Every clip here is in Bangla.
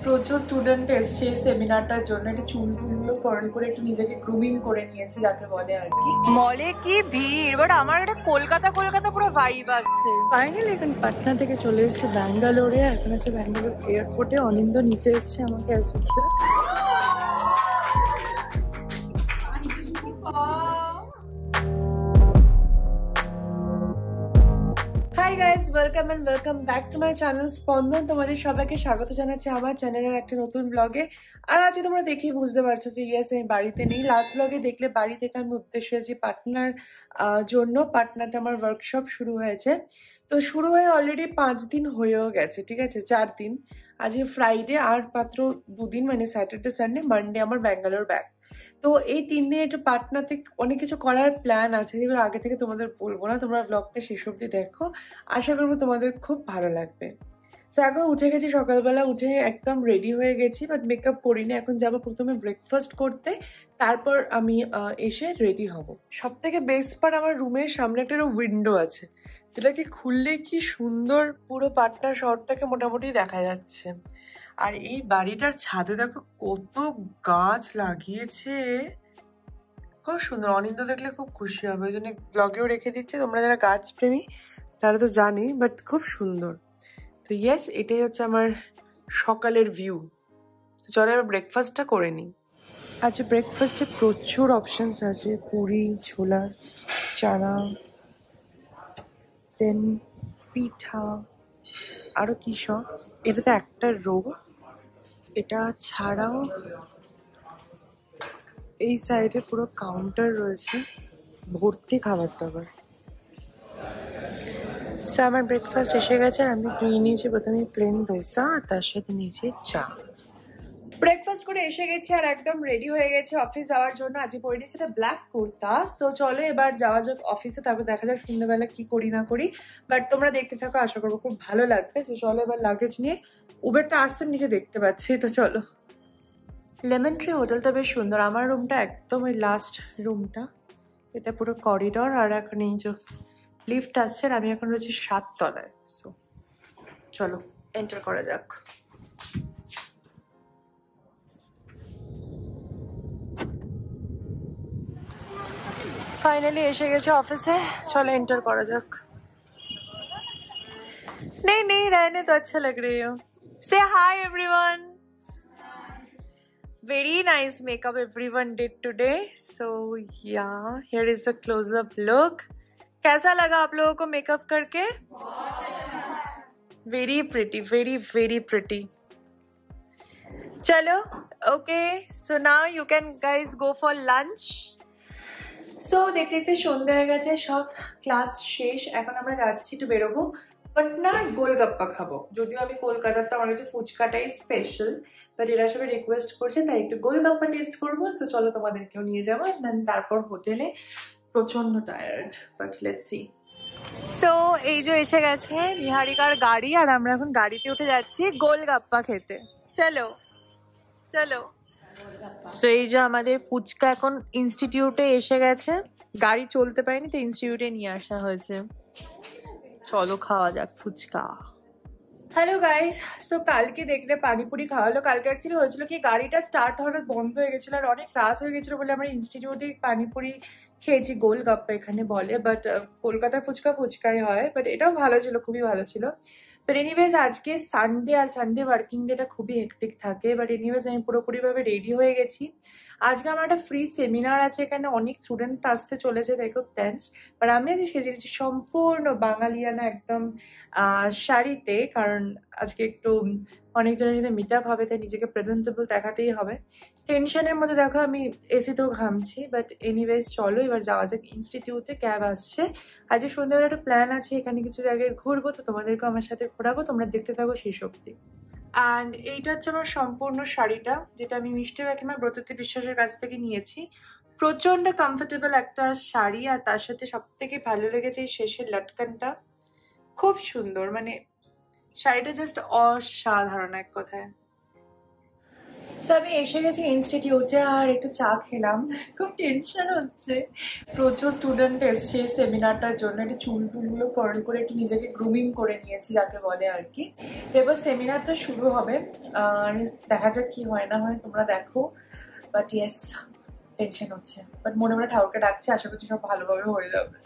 প্রচুর স্টুডেন্ট এসছে সেমিনারটার জন্য। একটু চুলগুলো কার্ল করে একটু নিজেকে গ্রুমিং করে নিয়েছি, যাকে বলে আর কি। মলে কি ভিড়, বাট আমার একটা কলকাতা কলকাতা পুরো ভাইব আসছে। ফাইনালি এখন পাটনা থেকে চলে এসেছে ব্যাঙ্গালোরে। এখন আছে ব্যাঙ্গালোর এয়ারপোর্টে। অনিন্দ নিতে এসছে আমাকে as usual. Hi guys, welcome and welcome back to my channel Spandan. তোমাদের সবাইকে স্বাগত জানাচ্ছি আমার চ্যানেলের একটা নতুন ব্লগে। আর আজকে তোমরা দেখেই বুঝতে পারছো যে ইয়েস আমি বাড়িতে নেই। লাস্ট ব্লগে দেখলে বাড়ি থেকে আমি উদ্দেশ্য হয়েছি পাটনার জন্য। পাটনাতে আমার ওয়ার্কশপ শুরু হয়েছে। তো শুরু হয়ে অলরেডি 5 দিন হয়েও গেছে, ঠিক আছে, 4 দিন। আজকে ফ্রাইডে আর মাত্র 2 দিন, মানে স্যাটারডে সানডে মানডে আমার ব্যাঙ্গালোর ব্যাক। তো এই 3 দিনে একটু পাটনাতে অনেক কিছু করার প্ল্যান আছে, যেগুলো আগে থেকে তোমাদের বলবো না। তোমরা ব্লগটা শেষ অবধি দেখো, আশা করবো তোমাদের খুব ভালো লাগবে। তো এখন উঠে গেছি, সকালবেলা উঠে একদম রেডি হয়ে গেছি, বাট মেকআপ করিনি। এখন যাবো প্রথমে ব্রেকফাস্ট করতে, তারপর আমি এসে রেডি হব। সব থেকে বেস্ট পার্ট, আমার রুমের সামনে একটা উইন্ডো আছে, যেটাকে খুললে কি সুন্দর পুরো পাটনা শহরটাকে মোটামুটি দেখা যাচ্ছে। আর এই বাড়িটার ছাদে দেখো কত গাছ লাগিয়েছে, খুব সুন্দর। অনিন্দ দেখলে খুব খুশি হবে, ওই জন্য ব্লগেও রেখে দিচ্ছে। তোমরা যারা গাছ প্রেমী তারা তো জানি, বাট খুব সুন্দর। তো ইয়েস, এটাই হচ্ছে আমার সকালের ভিউ। তো চলো এবার ব্রেকফাস্টটা করে নিই। আচ্ছা, ব্রেকফাস্টে প্রচুর অপশনস আছে, পুরি, ছোলা, চানা, দেন পিঠা, আরো কি সব। এটাতে একটা রো। এটা ছাড়াও এই সাইডে পুরো কাউন্টার রয়েছে, ভর্তি খাবার দাবার। সো আমার ব্রেকফাস্ট এসে গেছে। আমি নিয়েছি প্রথমে প্লেন দোসা, আর তার সাথে নিয়েছি চা। ব্রেকফাস্ট করে এসে গেছি আর একদম রেডি হয়ে গেছে অফিস যাওয়ার জন্য। আজকে পরে নিয়েছি একটা ব্ল্যাক কুর্তা। সো চলো এবার যাওয়া যাক অফিসে, তারপর দেখা যাক সন্ধ্যাবেলা কি করি না করি। বাট তোমরা দেখতে থাকো, আশা করবো খুব ভালো লাগবে। তো চলো এবার লাগেজ নিয়ে, উবেরটা আসছে নিচে দেখতে পাচ্ছি। তো চলো। লেমন ট্রি হোটেলটা বেশ সুন্দর। আমার রুমটা একদম ওই লাস্ট রুমটা, এটা পুরো করিডর। আর এখন এই যে লিফট আসছে, আর আমি এখন রয়েছি 7 তলায়। সো চলো এন্টার করা যাক। ফাইনালি এসে গেছে অফিসে, চলো এন্টার করা যাক। नहीं नहीं, रहने तो अच्छा लग रही हो। से hi everyone. Very nice makeup everyone did today. So yeah, here is a close-up look. कैसा लगा आप लोगों को मेकअप करके? Very pretty, very very pretty. चलो, okay. So now you can guys go for lunch. So দেখতে দেখতে সন্ধ্যা হয়ে গেছে, সব ক্লাস শেষ। এখন আমরা যাচ্ছি, একটু বেরোবো, পাটনার গোলগাপ্পা খাবো। যদিও আমি কলকাতার, তো আমার কাছে ফুচকাটাই স্পেশাল, বাট এরা সবাই রিকোয়েস্ট করছে, তাই একটু গোলগাপ্পা টেস্ট করবো। তো চলো তোমাদেরকেও নিয়ে যাবো। দেন তারপর হোটেলে। প্রচন্ড tired, but let's see. So এই যে এসে গেছে নিহারিকার গাড়ি, আর আমরা এখন গাড়িতে উঠে যাচ্ছি গোলগাপ্পা খেতে। চলো চলো। সো এই যে আমাদের ফুচকা এখন ইনস্টিটিউটে এসে গেছে। গাড়ি চলতে পারেনি, তো ইনস্টিটিউটে নিয়ে আসা হয়েছে। চলো খাওয়া যাক ফুচকা। হ্যালো গাইস, সো কালকে দেখলে পানিপুরি খাওয়ালো। কালকে অ্যাকচুয়ালি হয়েছিল কি, গাড়িটা স্টার্ট হঠাৎ বন্ধ হয়ে গেছিলো, আর অনেক রাত হয়ে গেছিলো বলে আমরা ইনস্টিটিউটে পানিপুরি খেয়েছি, গোলগাপ্পা এখানে বলে। বাট কলকাতার ফুচকা ফুচকাই হয়, বাট এটাও ভালো ছিল, খুবই ভালো ছিল। বাট এনিওয়েজ আজকে সানডে, আর সানডে ওয়ার্কিং ডেটা খুবই হেক্টিক থাকে। বাট এনিওয়েজ আমি পুরোপুরিভাবে রেডি হয়ে গেছি। আজকে আমার একটা ফ্রি সেমিনার আছে, এখানে অনেক স্টুডেন্ট আসতে চলেছে, তাই খুব টেন্স। বাট আমি আজকে সেজে গেছি সম্পূর্ণ বাঙালিয়ানা একদম শাড়িতে, কারণ আজকে একটু অনেকজনের সাথে মিট আপ হবে, তাই নিজেকে প্রেজেন্টেবল দেখাতেই হবে। টেনশনের মধ্যে দেখো আমি এসিতেও ঘামছি। বাট এনিওয়েজ চলো এবার যাওয়া যাক ইনস্টিটিউটে, ক্যাব আসছে। আজকে সন্ধ্যাবেলা একটা প্ল্যান আছে, এখানে কিছু জায়গায় ঘুরবো, তো তোমাদেরকেও আমার সাথে ঘোরাবো। তোমরা দেখতে থাকো শেষ অব্দি। অ্যান্ড এইটা হচ্ছে আমার সম্পূর্ণ শাড়িটা, যেটা আমি মিষ্টি কাকিমা ব্রততী বিশ্বাসের কাছ থেকে নিয়েছি। প্রচন্ড কমফোর্টেবল একটা শাড়ি, আর তার সাথে সব থেকে ভালো লেগেছে এই শেষের লটকানটা, খুব সুন্দর। মানে শাড়িটা জাস্ট অসাধারণ এক কথায়। সো আমি এসে গেছি ইনস্টিটিউটে আর একটু চা খেলাম। খুব টেনশন হচ্ছে, প্রচুর স্টুডেন্ট এসছে সেমিনারটার জন্য। একটু চুল টুলগুলো কার্ল করে একটু নিজেকে গ্রুমিং করে নিয়েছি যাকে বলে আর কি। তো এবার সেমিনারটা শুরু হবে আর দেখা যাক কি হয় না হয়, তোমরা দেখো। বাট ইয়েস, টেনশন হচ্ছে, বাট মনে মনে ঠাকুরকে ডাকছে, আশা করছি সব ভালোভাবে হয়ে যাবে।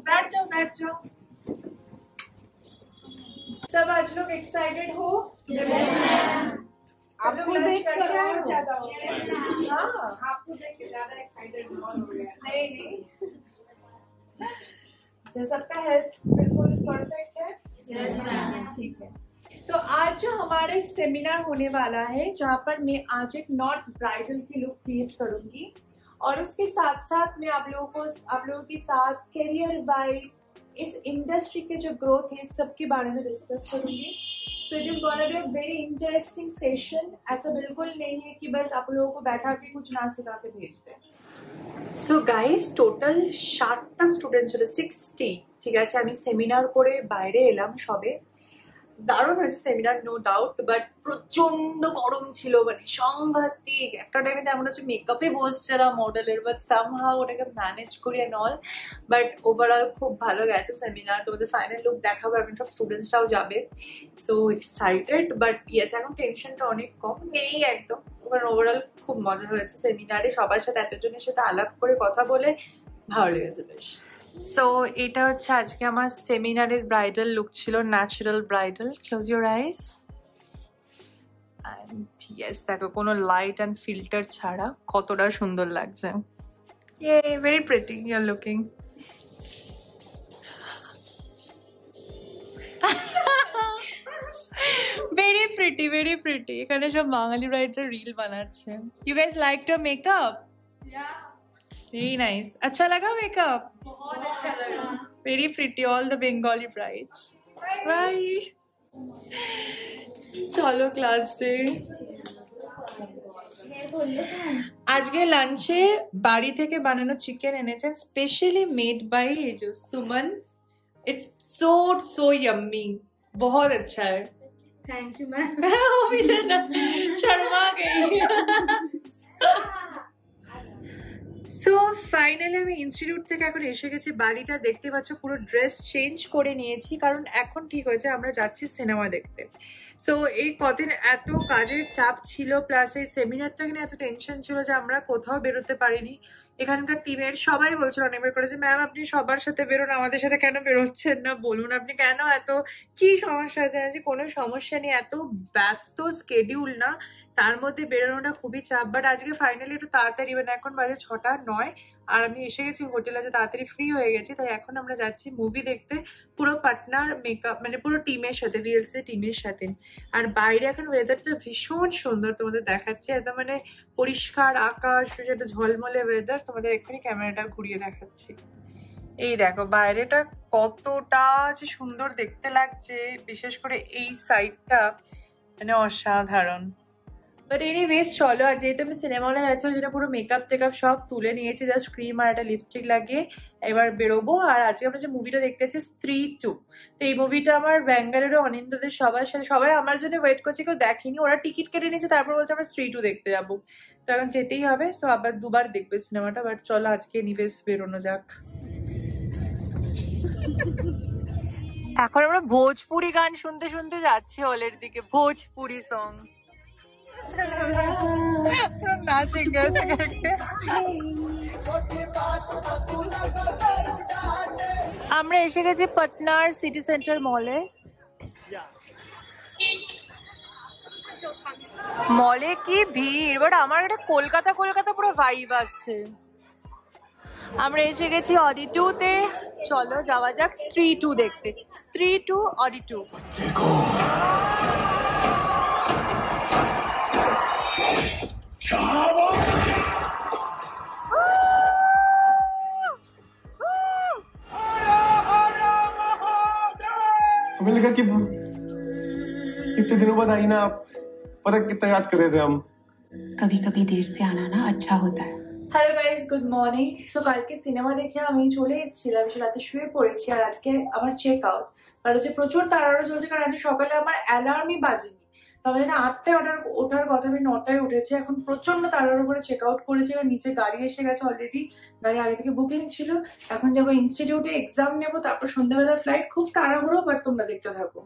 बैठ जाओ बैठ जाओ। सब आज लोग एक्साइटेड हो? आपको देख कर और ज्यादा हो गया। हाँ, आपको देख के ज्यादा एक्साइटेड हो गया। नहीं जो सबका हेल्थ बिल्कुल परफेक्ट है। ठीक है, तो आज जो हमारा एक सेमिनार होने वाला है जहाँ पर मैं आज एक नॉट ब्राइडल की लुक क्रिएट करूंगी और उसके साथ साथ मैं आप लोगों के साथ करियर वाइज इस इंडस्ट्री के जो ग्रोथ है सब के बारे में डिस्कस करूंगी। So it is gonna be a very interesting session. ऐसा बिल्कुल नहीं है कि बस आप लोगों को बैठा के कुछ ना सिखा के भेज दें। সো গাইস, টোটাল 60টা স্টুডেন্ট ছিল, 60। ঠিক আছে, আমি সেমিনার করে বাইরে এলাম সবে। দারুণ হয়েছে সেমিনার, নো ডাউট, বাট প্রচন্ড গরম ছিল, মানে সাংঘাতিক। একটা টাইমে এমন হচ্ছে মেকআপে বসছে না মডেলের, বাট সামহাউ ওটাকে ম্যানেজ করি অ্যান্ড অল। বাট ওভারঅল খুব ভালো গেছে সেমিনার। তোমাদের ফাইনাল লুক দেখাবো, এখন সব স্টুডেন্টসরাও যাবে। সো এক্সাইটেড, বাট ইয়েস এখন টেনশনটা অনেক কম নেই একদম, কারণ ওভারঅল খুব মজা হয়েছে সেমিনারে। সবার সাথে এতজনের সাথে আলাপ করে কথা বলে ভালো লেগেছে বেশ। সো এটা হচ্ছে আজকে আমার সেমিনারের ব্রাইডাল লুক ছিল, natural bridal. Close your eyes and yes, দেখো কোনো লাইট এন্ড ফিল্টার ছাড়া কতটা সুন্দর লাগছে। ইয়ে, very pretty you are looking. Very pretty, very pretty. এখানে সব বাঙালি ব্রাইডরা রিল বানাচ্ছে। You guys like to makeup? Very nice. अच्छा लगा मेकअप? बहुत अच्छा लगा। Very pretty, all the Bengali brides. Bye. चलो क्लास से। আজকে লাঞ্চে বাড়ি থেকে বানানো চিকেন এনেছেন, স্পেশালি মেড বাই जो सुमन। It's so yummy. बहुत अच्छा है। Thank you ma'am. वो भी शर्मा गई। সো ফাইনালি আমি ইনস্টিটিউট থেকে এখন এসে গেছি বাড়িটা। দেখতে পাচ্ছ পুরো ড্রেস চেঞ্জ করে নিয়েছি, কারণ এখন ঠিক হয়েছে আমরা যাচ্ছি সিনেমা দেখতে। সো এই কদিন এত কাজের চাপ ছিল, প্লাস এই সেমিনারটা নিয়ে এত টেনশন ছিল যে আমরা কোথাও বেরোতে পারিনি। এখানকার টিমের সবাই বলছিল অনেকবার করে যে ম্যাম আপনি সবার সাথে বেরোন, আমাদের সাথে কেন বেরোচ্ছেন না, বলুন আপনি কেন, এত কি সমস্যা আছে। যে কোনো সমস্যা নেই, এত ব্যস্ত স্কেডিউল না, তার মধ্যে বেরোনোটা খুবই চাপ। বাট আজকে ফাইনালি একটু তাড়াতাড়ি, মানে এখন বাজে 6:09 আর আমি এসে গেছি হোটেলে, যে তাড়াতাড়ি ফ্রি হয়ে গেছি। তাই এখন আমরা যাচ্ছি মুভি দেখতে পুরো পার্টনার মেকআপ, মানে পুরো টিমের সাথে, ভিএলসি টিমের সাথে। আর বাইরে এখন ওয়েদারটা ভীষণ সুন্দর, তোমাদের দেখাচ্ছে একদম, মানে পরিষ্কার আকাশ, একটা ঝলমলে ওয়েদার। তোমাদের এক্ষুনি ক্যামেরাটা ঘুরিয়ে দেখাচ্ছি। এই দেখো বাইরেটা কতটা যে সুন্দর দেখতে লাগছে, বিশেষ করে এই সাইডটা মানে অসাধারণ। বাট এনিওয়েজ চলো, আর যেহেতু আমি সিনেমা হলে যাচ্ছি ওই জন্য পুরো মেকআপ টেকআপ সব তুলে নিয়েছি, জাস্ট ক্রিম আর একটা লিপস্টিক লাগিয়ে এবার বেরোবো। আর আজকে আমরা যে মুভিটা দেখতে যাচ্ছি স্ত্রী 2। তো এই মুভিটা আমার ব্যাঙ্গালোরে অনিন্দাদের সবার সাথে, সবাই আমার জন্য ওয়েট করছে, কেউ দেখেনি, ওরা টিকিট কেটে নিয়েছে, তারপর বলছে আমরা স্ত্রী 2 দেখতে যাবো। তো এখন যেতেই হবে। সো আবার দুবার দেখবে সিনেমাটা। বাট চলো আজকে নিবেশ বেরোনো যাক। এখন আমরা ভোজপুরি গান শুনতে শুনতে যাচ্ছি হলের দিকে, ভোজপুরি সং। नाचे कैसे करके আমরা এসে গেছি পাটনার সিটি সেন্টার মলে। মলে কি ভিড়, বাট আমার একটা কলকাতা পুরো ভাইব আসছে। আমরা এসে গেছি অডি 2-তে, চলো যাওয়া যাক স্ত্রী 2 দেখতে। স্ত্রী 2 অডি 2। हमें लगा कि इतने दिनों बाद आई ना आप, पता कितना याद कर रहे थे हम। कभी कभी देर से आना ना अच्छा होता है। Hello guys, good morning. So কালকে সিনেমা দেখে আমি চলে এসেছিলাম, সে রাতে শুয়ে পড়েছি। আর আজকে আমার চেক আউট, আর আজকে প্রচুর তাড়াহুড়ো চলছে, কারণ আজকে সকালে আমার অ্যালার্মই বাজেনি। তো আমার জন্য 8টায় ওঠার কথা, আমি 9টায় উঠেছি। এখন প্রচন্ড তাড়াহুড়ো করে চেক আউট করেছি, কারণ নিচে গাড়ি এসে গেছে অলরেডি, গাড়ি আগে থেকে বুকিং ছিল। এখন যাবো ইনস্টিটিউটে, এক্সাম নেবো, তারপর সন্ধ্যাবেলা ফ্লাইট। খুব তাড়াহুড়ো, বাট তোমরা দেখতে থাকো।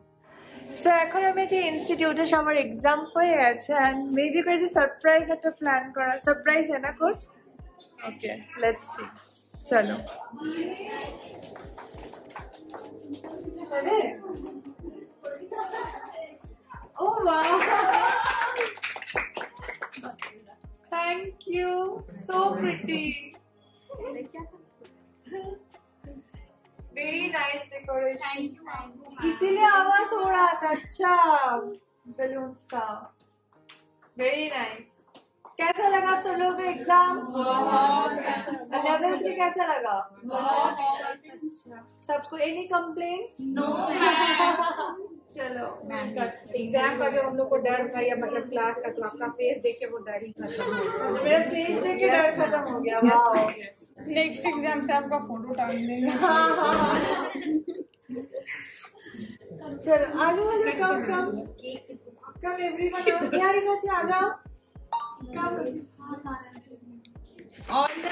সো এখন আমি যে ইনস্টিটিউটে আমার এক্সাম হয়ে গেছে, অ্যান্ড মেবি করে যে সারপ্রাইজ একটা প্ল্যান করা। সারপ্রাইজ না কোচ? Okay, let's see. চলো চলে। ও wow, thank you, so pretty, very nice decoration. इसीलिए आवाज हो रहा था। अच्छा, बलून्स का वेरी नाइस। कैसा लगा आप सब लोगों का एग्जाम? लेवल्स के कैसा लगा? सबको एनी कंप्लेंट्स? नो। चलो, एग्जाम का जो हम लोग को डर था, या मतलब क्लास का, तो आपका फेस देख के वो डर ही खत्म हो गया। मेरा फेस देख के डर खत्म हो गया। वाओ, नेक्स्ट एग्जाम से आपका फोटो टांग देंगे। चलो आ जाओ, कम एवरीवन। यारी बच्चे आ जाओ, कम। ऑल द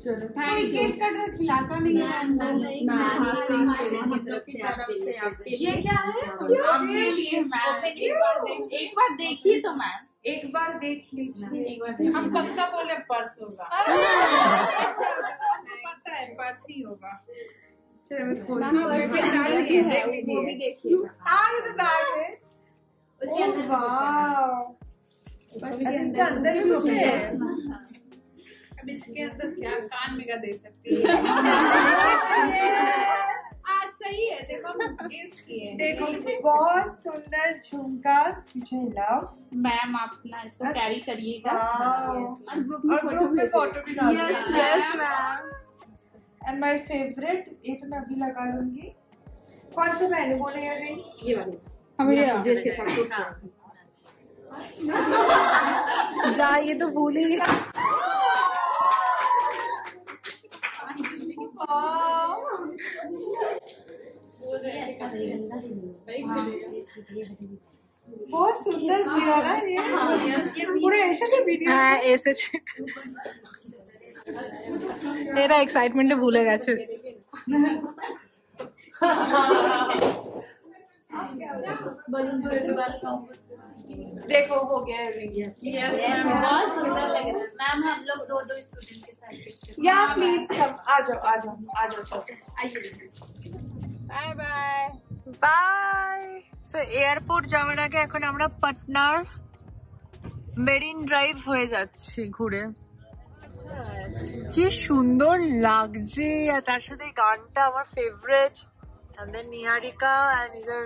चलो, केक कट खिलाता नहीं है। ये क्या है? आपके लिए एक बार देखिए तो मैम, एक बार देख लीजिए। हम कब का बोले पर्स होगा। पता है पर्स ही होगा। चलो मैं खोल वो भी देखिए। आगे तो बैग है उसके अंदर। वाव, अच्छा इसके अंदर भी कुछ है। अब इसके अंदर क्या कान में का दे सकती है। आज सही है, देखो हम गेस किए। देखो बहुत सुंदर झुमका, मुझे लव। मैम अपना इसको कैरी करिएगा और ग्रुप में फोटो भी डाल। Yes ma'am. And my favourite, ये तो मैं अभी लगा लूंगी। कौन सा पहने बोलेगा? ये वाली जिसके साथ जा, ये तो भूल ही गया। बहुत सुंदर किया ना ये पूरे ऐसे से वीडियो। হ্যাঁ এসেছে, এরা এক্সাইটমেন্টে ভুলে গেছে। देखो हो गया है। बहुत सुंदर लग रहा है मैम। हम लोग दो स्टूडेंट के साथ पिक्चर। या प्लीज कम, आ जाओ सब। Bye bye bye. So airport যাওয়ার আগে এখন আমরা পাটনার মেরিন ড্রাইভ হয়ে যাচ্ছি ঘুরে। কি সুন্দর লাগছে, আর তার সাথে এই গানটা আমার favourite. and then niharika and either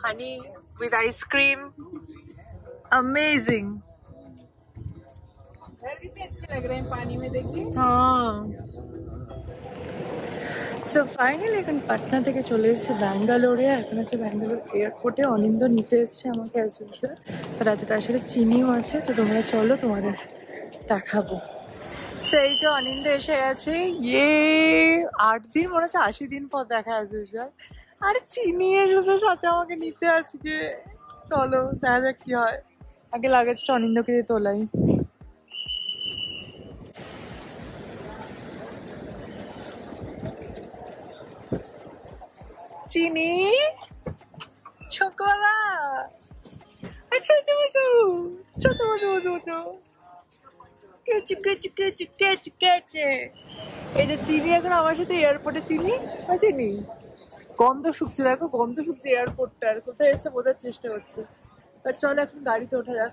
honey with ice cream, amazing। घर कितने अच्छे लग रहे हैं पानी में, देखिए। हाँ, সো ফাইনালি এখন পাটনা থেকে চলে এসেছি ব্যাঙ্গালোরে। এখন আছে ব্যাঙ্গালোর এয়ারপোর্টে, অনিন্দ নিতে এসছে আমাকে অ্যাজ ইউজুয়াল। আর আজকে তার সাথে চিনিও আছে, তো তোমরা চলো তোমাদের দেখাবো। সেই যে অনিন্দ এসে গেছে, ইয়ে 8 দিন মনে হচ্ছে 80 দিন পর দেখা অ্যাজ ইউজুয়াল। আর চিনি এসেছে সাথে আমাকে নিতে আজকে। চলো দেখা যাক কি হয়। আগে লাগেজটা অনিন্দকে দিয়ে তোলাই। চিনি ছোকরা, আচ্ছা ছোট কেচু কেচু কেচু কেচু কেচে। এই যে চিনি এখন আমার সাথে এয়ারপোর্টে। চিনি চিনি গন্ধ শুকছে, দেখো গন্ধ শুকছে এয়ারপোর্টটার। কোথায় এসে বোঝার চেষ্টা করছে। চলো এখন গাড়িতে ওঠা যাক।